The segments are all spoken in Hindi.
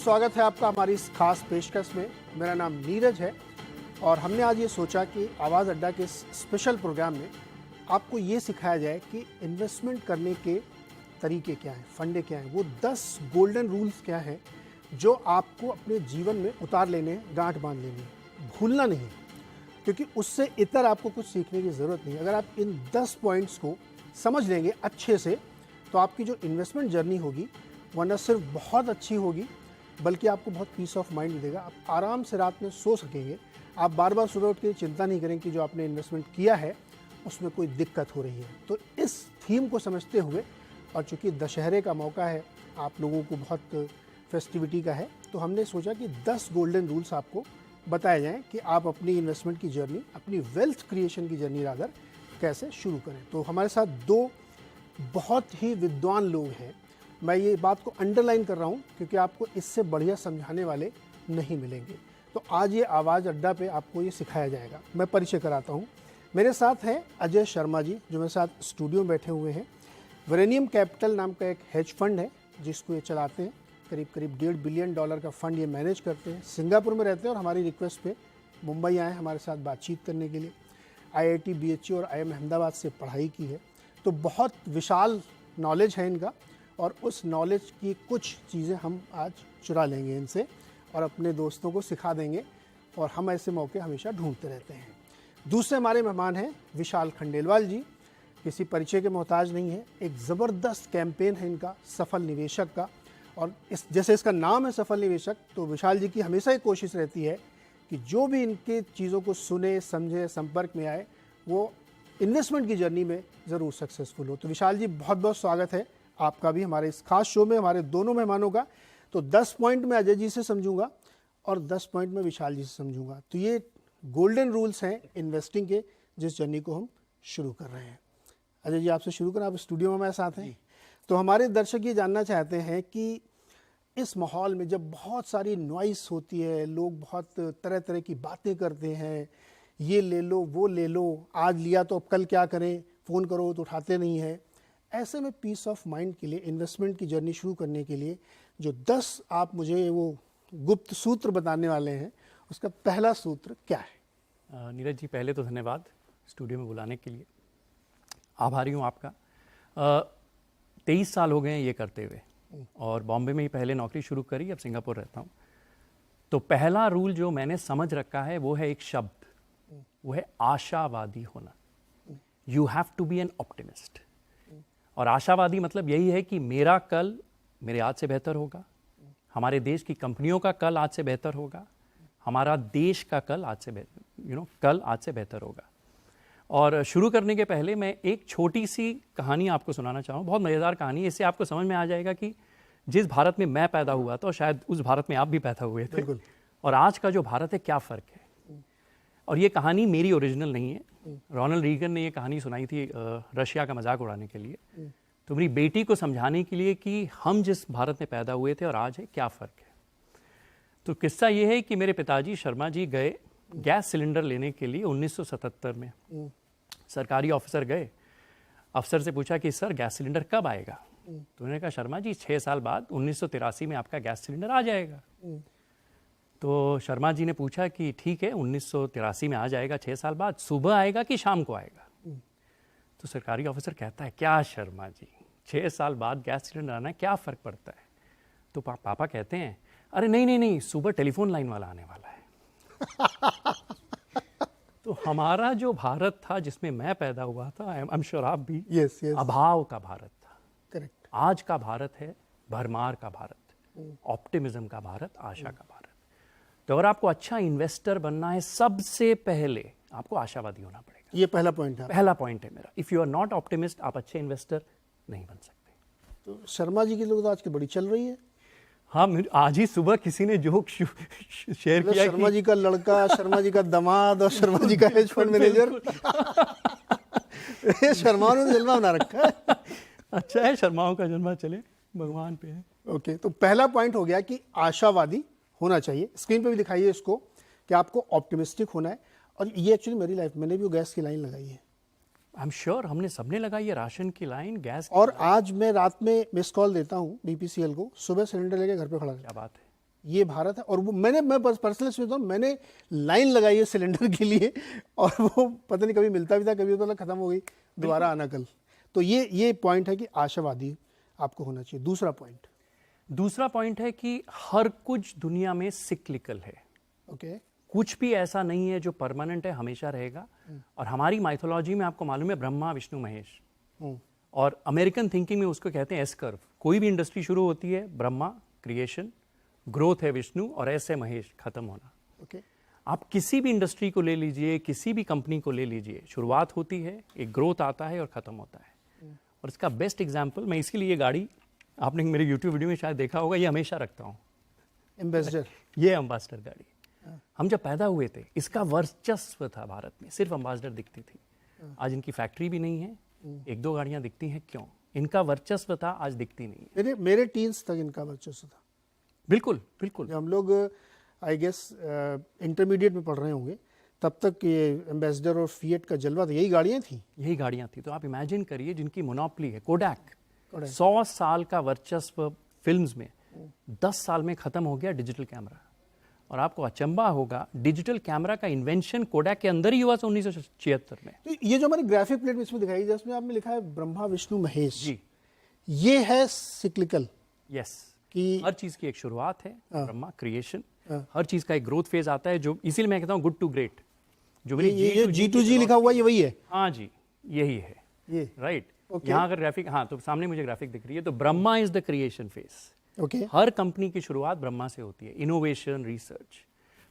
स्वागत है आपका हमारी इस खास पेशकश में। मेरा नाम नीरज है और हमने आज ये सोचा कि आवाज़ अड्डा के इस स्पेशल प्रोग्राम में आपको ये सिखाया जाए कि इन्वेस्टमेंट करने के तरीके क्या हैं, फंडे क्या हैं, वो 10 गोल्डन रूल्स क्या हैं जो आपको अपने जीवन में उतार लेने हैं, गांठ बांध लेनी है, भूलना नहीं है, क्योंकि उससे इतर आपको कुछ सीखने की ज़रूरत नहीं। अगर आप इन 10 पॉइंट्स को समझ लेंगे अच्छे से तो आपकी जो इन्वेस्टमेंट जर्नी होगी वह न सिर्फ बहुत अच्छी होगी बल्कि आपको बहुत पीस ऑफ माइंड देगा। आप आराम से रात में सो सकेंगे। आप बार बार सुबह उठ के चिंता नहीं करेंगे कि जो आपने इन्वेस्टमेंट किया है उसमें कोई दिक्कत हो रही है। तो इस थीम को समझते हुए, और चूँकि दशहरे का मौका है, आप लोगों को बहुत फेस्टिविटी का है, तो हमने सोचा कि 10 गोल्डन रूल्स आपको बताए जाएँ कि आप अपनी इन्वेस्टमेंट की जर्नी, अपनी वेल्थ क्रिएशन की जर्नी रादर कैसे शुरू करें। तो हमारे साथ दो बहुत ही विद्वान लोग हैं। मैं ये बात को अंडरलाइन कर रहा हूँ क्योंकि आपको इससे बढ़िया समझाने वाले नहीं मिलेंगे। तो आज ये आवाज़ अड्डा पे आपको ये सिखाया जाएगा। मैं परिचय कराता हूँ। मेरे साथ हैं अजय शर्मा जी, जो मेरे साथ स्टूडियो में बैठे हुए हैं। वेरेनियम कैपिटल नाम का एक हेज फंड है जिसको ये चलाते हैं। करीब करीब $1.5 बिलियन का फ़ंड ये मैनेज करते हैं। सिंगापुर में रहते हैं और हमारी रिक्वेस्ट पे मुंबई आए हमारे साथ बातचीत करने के लिए। IIT BHU और IIM अहमदाबाद से पढ़ाई की है, तो बहुत विशाल नॉलेज है इनका, और उस नॉलेज की कुछ चीज़ें हम आज चुरा लेंगे इनसे और अपने दोस्तों को सिखा देंगे, और हम ऐसे मौके हमेशा ढूंढते रहते हैं। दूसरे हमारे मेहमान हैं विशाल खंडेलवाल जी। किसी परिचय के मोहताज नहीं है। एक ज़बरदस्त कैंपेन है इनका सफल निवेशक का, और इस जैसे इसका नाम है सफल निवेशक, तो विशाल जी की हमेशा ही कोशिश रहती है कि जो भी इनके चीज़ों को सुने, समझे, संपर्क में आए, वो इन्वेस्टमेंट की जर्नी में ज़रूर सक्सेसफुल हो। तो विशाल जी, बहुत बहुत स्वागत है आपका भी हमारे इस खास शो में, हमारे दोनों मेहमानों का। तो 10 पॉइंट मैं अजय जी से समझूंगा और 10 पॉइंट मैं विशाल जी से समझूंगा। तो ये गोल्डन रूल्स हैं इन्वेस्टिंग के, जिस जर्नी को हम शुरू कर रहे हैं। अजय जी, आपसे शुरू करें, आप स्टूडियो में हमारे साथ हैं। तो हमारे दर्शक ये जानना चाहते हैं कि इस माहौल में जब बहुत सारी नॉइस होती है, लोग बहुत तरह तरह की बातें करते हैं, ये ले लो, वो ले लो, आज लिया तो अब कल क्या करें, फ़ोन करो तो उठाते नहीं हैं, ऐसे में पीस ऑफ माइंड के लिए, इन्वेस्टमेंट की जर्नी शुरू करने के लिए जो 10 आप मुझे वो गुप्त सूत्र बताने वाले हैं, उसका पहला सूत्र क्या है? नीरज जी, पहले तो धन्यवाद स्टूडियो में बुलाने के लिए, आभारी हूँ आपका। 23 साल हो गए हैं ये करते हुए, और बॉम्बे में ही पहले नौकरी शुरू करी, अब सिंगापुर रहता हूँ। तो पहला रूल जो मैंने समझ रखा है वो है एक शब्द, वो है आशावादी होना। You have to be an optimist. और आशावादी मतलब यही है कि मेरा कल मेरे आज से बेहतर होगा, हमारे देश की कंपनियों का कल आज से बेहतर होगा, हमारा देश का कल आज से कल आज से बेहतर होगा। और शुरू करने के पहले मैं एक छोटी सी कहानी आपको सुनाना चाहूँ, बहुत मज़ेदार कहानी। इससे आपको समझ में आ जाएगा कि जिस भारत में मैं पैदा हुआ था, शायद उस भारत में आप भी पैदा हुए थे, और आज का जो भारत है क्या फ़र्क है। और ये कहानी मेरी ओरिजिनल नहीं है, रोनाल्ड रीगन ने ये कहानी सुनाई थी रशिया का मजाक उड़ाने के लिए, तो मेरी बेटी को समझाने के लिए कि हम जिस भारत में पैदा हुए थे और आज है क्या फ़र्क है। तो किस्सा ये है कि मेरे पिताजी शर्मा जी गए गैस सिलेंडर लेने के लिए 1977 में। सरकारी ऑफिसर गए, अफसर से पूछा कि सर गैस सिलेंडर कब आएगा? तो उन्होंने कहा शर्मा जी 6 साल बाद 1983 में आपका गैस सिलेंडर आ जाएगा। तो शर्मा जी ने पूछा कि ठीक है 1983 में आ जाएगा, 6 साल बाद सुबह आएगा कि शाम को आएगा? तो सरकारी ऑफिसर कहता है क्या शर्मा जी, 6 साल बाद गैस सिलेंडर आना है, क्या फ़र्क पड़ता है? तो पापा कहते हैं अरे नहीं, सुबह टेलीफोन लाइन वाला आने वाला है। तो हमारा जो भारत था जिसमें मैं पैदा हुआ था, आई एम श्योर आप भी, yes. अभाव का भारत था। करेक्ट। आज का भारत है भरमार का भारत, ऑप्टिमिज्म का भारत, आशा का भारत। तो अगर आपको अच्छा इन्वेस्टर बनना है, सबसे पहले आपको आशावादी होना पड़ेगा। ये पहला पॉइंट है। पहला पॉइंट है मेरा। If you are not optimist, आप अच्छे इन्वेस्टर नहीं बन सकते। तो शर्मा जी की लोग तो आज की बड़ी चल रही है। हाँ, आज ही सुबह किसी ने जोक शेयर किया, शर्मा जी का लड़का, शर्मा जी का दामाद और शर्मा जी का हेज फंड मैनेजर। शर्माओं ने जन्मा बना रखा है। अच्छा है, शर्माओं का जन्मा चले, भगवान पे है। ओके, तो पहला पॉइंट हो गया कि आशावादी होना चाहिए। स्क्रीन पे भी दिखाइए इसको कि आपको ऑप्टिमिस्टिक होना है। और ये एक्चुअली मेरी लाइफ, मैंने भी वो गैस की लाइन लगाई है। आई एम श्योर हमने सबने लगाई है, राशन की लाइन, गैस की और लाइन। आज मैं रात में मिस कॉल देता हूँ BPCL को, सुबह सिलेंडर लेके घर पे खड़ा रहता क्या बात है। ये भारत है। और वो मैं पर्सनली सोचता हूँ, मैंने लाइन लगाई है सिलेंडर के लिए और वो पता नहीं कभी मिलता भी था, कभी तो खत्म हो गई, दोबारा आना कल। तो ये पॉइंट है कि आशावादी आपको होना चाहिए। दूसरा पॉइंट है कि हर कुछ दुनिया में सिक्लिकल है। ओके। कुछ भी ऐसा नहीं है जो परमानेंट है, हमेशा रहेगा। और हमारी माइथोलॉजी में आपको मालूम है ब्रह्मा विष्णु महेश, और अमेरिकन थिंकिंग में उसको कहते हैं एस कर्व। कोई भी इंडस्ट्री शुरू होती है ब्रह्मा क्रिएशन, ग्रोथ है विष्णु, और एस है महेश, खत्म होना। ओके। आप किसी भी इंडस्ट्री को ले लीजिए, किसी भी कंपनी को ले लीजिए, शुरुआत होती है, एक ग्रोथ आता है और खत्म होता है। और इसका बेस्ट एग्जाम्पल, मैं इसके लिए ये गाड़ी आपने मेरे यूट्यूब वीडियो में शायद देखा होगा, ये हमेशा रखता हूँ, एम्बेसडर। ये एम्बेसडर गाड़ी। हम जब पैदा हुए थे इसका वर्चस्व था भारत में, सिर्फ एम्बेसडर दिखती थी। आज इनकी फैक्ट्री भी नहीं है, एक दो गाड़ियां दिखती हैं। क्यों? इनका वर्चस्व था, आज दिखती नहीं है। मेरे टीन्स तक इनका वर्चस्व था। बिल्कुल बिल्कुल। जब हम लोग आई गेस इंटरमीडिएट में पढ़ रहे होंगे, तब तक ये एम्बेसडर और फिएट का जलवा था, यही गाड़ियां थी। तो आप इमेजिन करिए, जिनकी मोनोपोली है, कोडैक, 100 साल का वर्चस्व फिल्म्स में 10 साल में खत्म हो गया डिजिटल कैमरा। और आपको अचंबा होगा, डिजिटल कैमरा का इन्वेंशन कोडैक के अंदर ही हुआ था 1976 में। तो ये जो हमारी ग्राफिक प्लेट इसमें दिखाई, जिसमें आपने लिखा है ब्रह्मा विष्णु महेश जी, ये है सिक्लिकल। यस, कि हर चीज की एक शुरुआत है, ब्रह्मा क्रिएशन, हर चीज का एक ग्रोथ फेज आता है, जो इसीलिए मैं कहता हूँ गुड टू ग्रेट। जो मेरी ये G2G लिखा हुआ ये वही है। हाँ जी, यही है ये, राइट। Okay. यहाँ अगर ग्राफिक, हाँ तो सामने मुझे ग्राफिक दिख रही है, तो Brahma is the creation phase. Okay. Her company की शुरुआत ब्रह्मा से होती है, इनोवेशन, रिसर्च।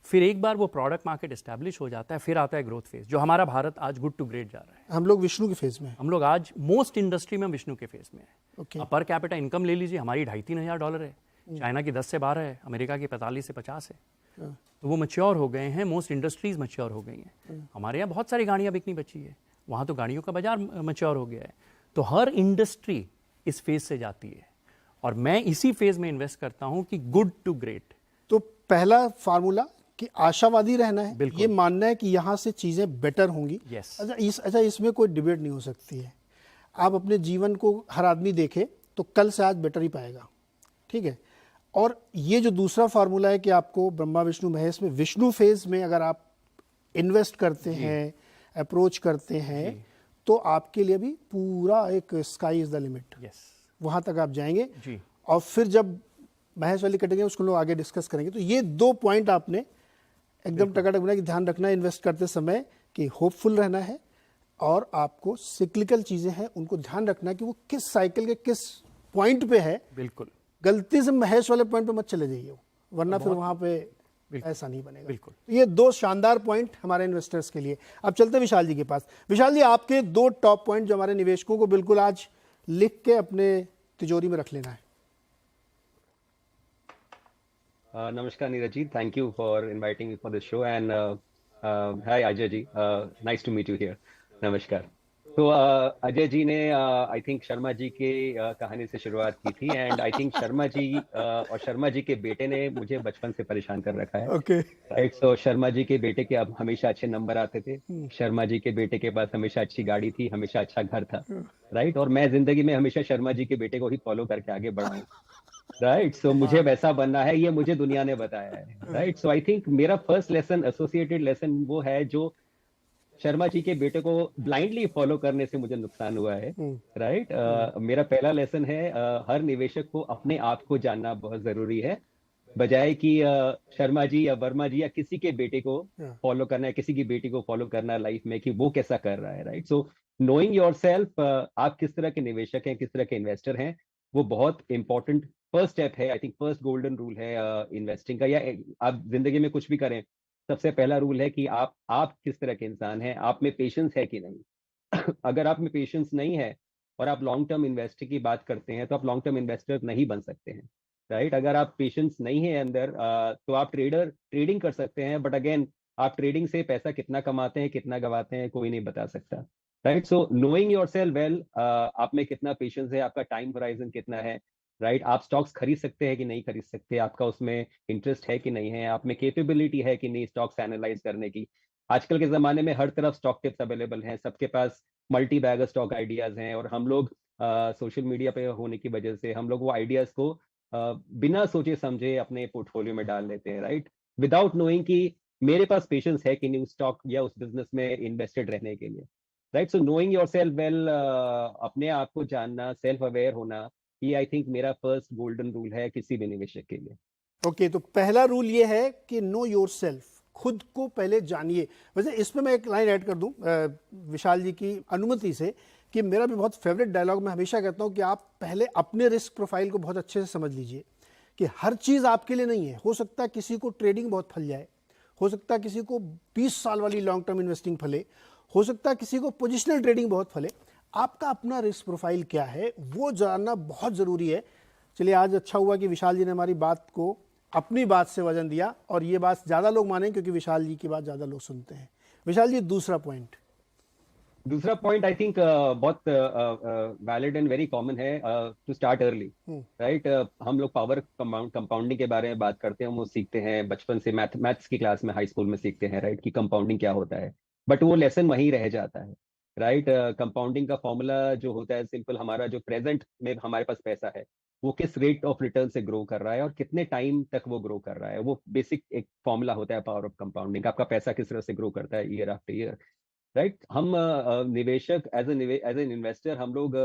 फिर एक बार वो प्रोडक्ट मार्केट एस्टैब्लिश हो जाता है, फिर आता है ग्रोथ फेज, जो हमारा भारत आज गुड टू ग्रेट जा रहा है। हम लोग विष्णु के फेज में, हम लोग आज मोस्ट इंडस्ट्री में विष्णु के फेज में है। Okay. पर कैपिटा इनकम ले लीजिए, हमारी $2,500-3,000 है, चाइना की 10 से 12 है, अमेरिका की 45 से 50 है। तो वो मैच्योर हो गए हैं, मोस्ट इंडस्ट्रीज मैच्योर हो गई हैं। हमारे यहाँ बहुत सारी गाड़ियाँ बिकनी बची है, वहाँ तो गाड़ियों का बाजार मैच्योर हो गया है। तो हर इंडस्ट्री इस फेज से जाती है, और मैं इसी फेज में इन्वेस्ट करता हूँ कि गुड टू ग्रेट। तो पहला फार्मूला कि आशावादी रहना है, बिल्कुल। ये मानना है कि यहाँ से चीजें बेटर होंगी। Yes. अच्छा, इसमें कोई डिबेट नहीं हो सकती है। आप अपने जीवन को हर आदमी देखे तो कल से आज बेटर ही पाएगा, ठीक है। और ये जो दूसरा फार्मूला है कि आपको ब्रह्मा विष्णु महेश में विष्णु फेज में अगर आप इन्वेस्ट करते हैं, अप्रोच करते हैं, तो आपके लिए भी पूरा एक स्काई इज द लिमिट, वहाँ तक आप जाएंगे जी। और फिर जब महेश वाली कटेंगे उसको लोग आगे डिस्कस करेंगे। तो ये 2 पॉइंट आपने एकदम टकाटक बना कि ध्यान रखना है इन्वेस्ट करते समय कि होपफुल रहना है, और आपको सिक्लिकल चीज़ें हैं उनको ध्यान रखना है कि वो किस साइकिल के किस पॉइंट पे है। बिल्कुल, गलती से महेश वाले पॉइंट पे मत चले जाइए, वरना फिर वहाँ पे ऐसा नहीं बनेगा। बिल्कुल। ये 2 शानदार पॉइंट हमारे इन्वेस्टर्स के लिए। अब चलते हैं विशाल जी के पास। विशाल जी, आपके 2 टॉप पॉइंट जो हमारे निवेशकों को बिल्कुल आज लिख के अपने तिजोरी में रख लेना है। Namaskar Neeraj ji, thank you for inviting me for this show, and hi Ajay ji, nice to meet you here. Namaskar. तो अजय जी ने आई थिंक शर्मा जी के कहानी से शुरुआत की थी, and I think Sharma ji और शर्मा जी के बेटे ने मुझे बचपन से परेशान कर रखा है। ओके। राइट, सो शर्मा जी के बेटे के अब हमेशा अच्छे नंबर आते थे, शर्मा जी के बेटे के पास हमेशा अच्छी गाड़ी थी, हमेशा अच्छा घर था। राइट, और मैं जिंदगी में हमेशा शर्मा जी के बेटे को ही फॉलो करके आगे बढ़ा हूँ। राइट, सो मुझे वैसा बनना है, ये मुझे दुनिया ने बताया है। राइट, सो आई थिंक मेरा फर्स्ट लेसन, एसोसिएटेड लेसन वो है जो शर्मा जी के बेटे को ब्लाइंडली फॉलो करने से मुझे नुकसान हुआ है। राइट, मेरा पहला लेसन है हर निवेशक को अपने आप को जानना बहुत जरूरी है, बजाय कि शर्मा जी या वर्मा जी या किसी के बेटे को फॉलो करना है, किसी की बेटी को फॉलो करना है लाइफ में कि वो कैसा कर रहा है। राइट, सो नोइंग योरसेल्फ, आप किस तरह के निवेशक हैं, किस तरह के इन्वेस्टर हैं, वो बहुत इंपॉर्टेंट फर्स्ट स्टेप है। I think first golden rule है इन्वेस्टिंग का, या आप जिंदगी में कुछ भी करें, सबसे पहला रूल है कि आप किस तरह के इंसान हैं, आप में पेशेंस है कि नहीं। अगर आप में पेशेंस नहीं है और आप लॉन्ग टर्म इन्वेस्टर की बात करते हैं, तो आप लॉन्ग टर्म इन्वेस्टर नहीं बन सकते हैं। राइट, अगर आप पेशेंस नहीं है अंदर, तो आप ट्रेडिंग कर सकते हैं, बट अगेन आप ट्रेडिंग से पैसा कितना कमाते हैं, कितना गवाते हैं, कोई नहीं बता सकता। राइट, सो नोइंग योरसेल्फ वेल, आप में कितना पेशेंस है, आपका टाइम होराइजन कितना है। राइट, आप स्टॉक्स खरीद सकते हैं कि नहीं खरीद सकते, आपका उसमें इंटरेस्ट है कि नहीं है, आप में कैपेबिलिटी है कि नहीं स्टॉक्स एनालाइज करने की। आजकल के ज़माने में हर तरफ स्टॉक टिप्स अवेलेबल हैं, सबके पास मल्टी बैगर स्टॉक आइडियाज़ हैं, और हम लोग सोशल मीडिया पे होने की वजह से हम लोग वो आइडियाज़ को बिना सोचे समझे अपने पोर्टफोलियो में डाल लेते हैं, राइट, विदाउट नोइंग कि मेरे पास पेशेंस है कि नहीं उस स्टॉक या उस बिजनेस में इन्वेस्टेड रहने के लिए, right. So knowing your self well, अपने आप को जानना, सेल्फ अवेयर होना, ये आई थिंक मेरा फर्स्ट गोल्डन रूल है किसी भी निवेशक के लिए। ओके, तो पहला रूल ये है कि नो योर सेल्फ, खुद को पहले जानिए। वैसे इसमें मैं एक लाइन ऐड कर दूं विशाल जी की अनुमति से, कि मेरा भी बहुत फेवरेट डायलॉग, मैं हमेशा कहता हूं कि आप पहले अपने रिस्क प्रोफाइल को बहुत अच्छे से समझ लीजिए कि हर चीज़ आपके लिए नहीं है। हो सकता है किसी को ट्रेडिंग बहुत फल जाए, हो सकता है किसी को 20 साल वाली लॉन्ग टर्म इन्वेस्टिंग फले, हो सकता है किसी को पोजिशनल ट्रेडिंग बहुत फले। आपका अपना रिस्क प्रोफाइल क्या है वो जानना बहुत ज़रूरी है। चलिए, आज अच्छा हुआ कि विशाल जी ने हमारी बात को अपनी बात से वजन दिया, और ये बात ज़्यादा लोग मानें क्योंकि विशाल जी की बात ज़्यादा लोग सुनते हैं। विशाल जी, दूसरा पॉइंट आई थिंक बहुत वैलिड एंड वेरी कॉमन है, टू स्टार्ट अर्ली, राइट। हम लोग पावर कंपाउंडिंग के बारे में बात करते हैं, हम वो सीखते हैं बचपन से, मैथ्स की क्लास में, हाई स्कूल में सीखते हैं, राइट, कि कंपाउंडिंग क्या होता है, बट वो लेसन वहीं रह जाता है, राइट। कंपाउंडिंग का फॉर्मूला जो होता है सिंपल, हमारा जो प्रेजेंट में हमारे पास पैसा है वो किस रेट ऑफ रिटर्न से ग्रो कर रहा है और कितने टाइम तक वो ग्रो कर रहा है, वो बेसिक एक फॉर्मूला होता है पावर ऑफ कंपाउंडिंग। आपका पैसा किस तरह से ग्रो करता है ईयर आफ्टर ईयर, राइट। हम निवेशक, एज एन इन्वेस्टर, हम लोग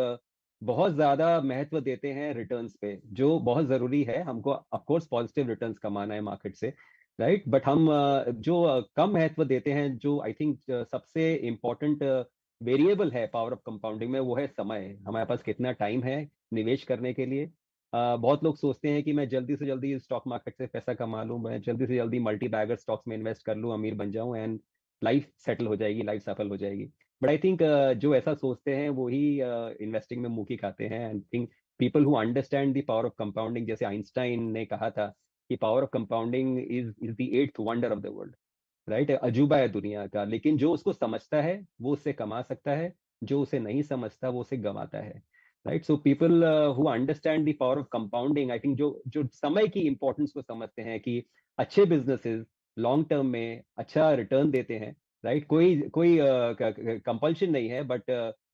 बहुत ज्यादा महत्व देते हैं रिटर्न्स पे, जो बहुत जरूरी है। हमको ऑफ कोर्स पॉजिटिव रिटर्न्स कमाना है मार्केट से, राइट, बट हम जो कम महत्व देते हैं, जो आई थिंक सबसे इम्पोर्टेंट वेरिएबल है पावर ऑफ कंपाउंडिंग में, वो है समय। हमारे पास कितना टाइम है निवेश करने के लिए। बहुत लोग सोचते हैं कि मैं जल्दी से जल्दी स्टॉक मार्केट से पैसा कमा लूं, मैं जल्दी से जल्दी मल्टी बैगर स्टॉक्स में इन्वेस्ट कर लूं, अमीर बन जाऊं एंड लाइफ सेटल हो जाएगी, लाइफ सफल हो जाएगी। बट आई थिंक जो ऐसा सोचते हैं वो ही इन्वेस्टिंग में मुंह की खाते हैं। I think people who understand the power of compounding, जैसे आइंस्टाइन ने कहा था कि power of compounding is the eighth wonder of the world, right, अजूबा है दुनिया का। लेकिन जो उसको समझता है वो उससे कमा सकता है, जो उसे नहीं समझता वो उसे गंवाता है, right. So people who understand the power of compounding, I think जो जो समय की इंपॉर्टेंस को समझते हैं कि अच्छे बिजनेसेस लॉन्ग टर्म में अच्छा रिटर्न देते हैं, राइट। कोई कोई कंपल्शन नहीं है, बट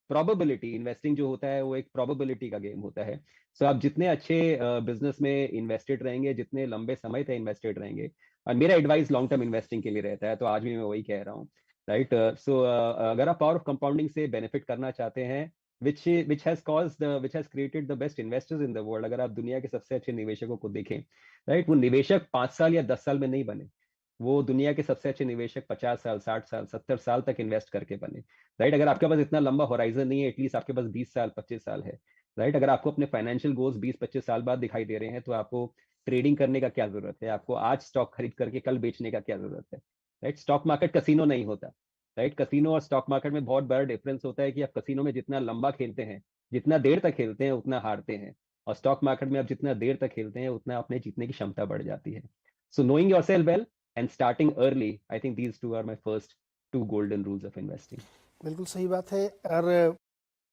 प्रोबेबिलिटी, इन्वेस्टिंग जो होता है वो एक प्रोबेबिलिटी का गेम होता है। सो आप जितने अच्छे बिजनेस में इन्वेस्टेड रहेंगे, जितने लंबे समय तक इन्वेस्टेड रहेंगे, और मेरा एडवाइस लॉन्ग टर्म इन्वेस्टिंग के लिए रहता है, तो आज भी मैं वही कह रहा हूँ, राइट। सो अगर आप पावर ऑफ कंपाउंडिंग से बेनिफिट करना चाहते हैं, which has created the best investors in the world, अगर आप दुनिया के सबसे अच्छे निवेशकों को देखें, राइट, वो निवेशक 5 साल या 10 साल में नहीं बने, वो दुनिया के सबसे अच्छे निवेशक 50 साल, 60 साल, 70 साल तक इन्वेस्ट करके बने, राइट। अगर आपके पास इतना लंबा होराइजन नहीं है, एटलीस्ट आपके पास 20 साल, 25 साल है, राइट। अगर आपको अपने फाइनेंशियल गोल्स 20-25 साल बाद दिखाई दे रहे हैं, तो आपको ट्रेडिंग करने का क्या जरूरत है, आपको आज स्टॉक खरीद करके कल बेचने का क्या जरूरत है, राइट। स्टॉक मार्केट कसिनो नहीं होता, राइट। कसिनो और स्टॉक मार्केट में बहुत बड़ा डिफरेंस होता है कि आप कसिनो में जितना लंबा खेलते हैं, जितना देर तक खेलते हैं, उतना हारते हैं, और स्टॉक मार्केट में आप जितना देर तक खेलते हैं उतना अपने जीतने की क्षमता बढ़ जाती है। सो knowing yourself well and starting early, I think these two are my first 2 golden rules of investing. बिल्कुल सही बात है। और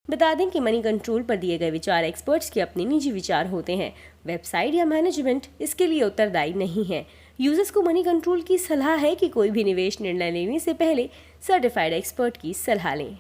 बता दें कि मनी कंट्रोल पर दिए गए विचार एक्सपर्ट्स के अपने निजी विचार होते हैं। वेबसाइट या मैनेजमेंट इसके लिए उत्तरदायी नहीं है। यूजर्स को मनी कंट्रोल की सलाह है कि कोई भी निवेश निर्णय लेने से पहले सर्टिफाइड एक्सपर्ट की सलाह लें।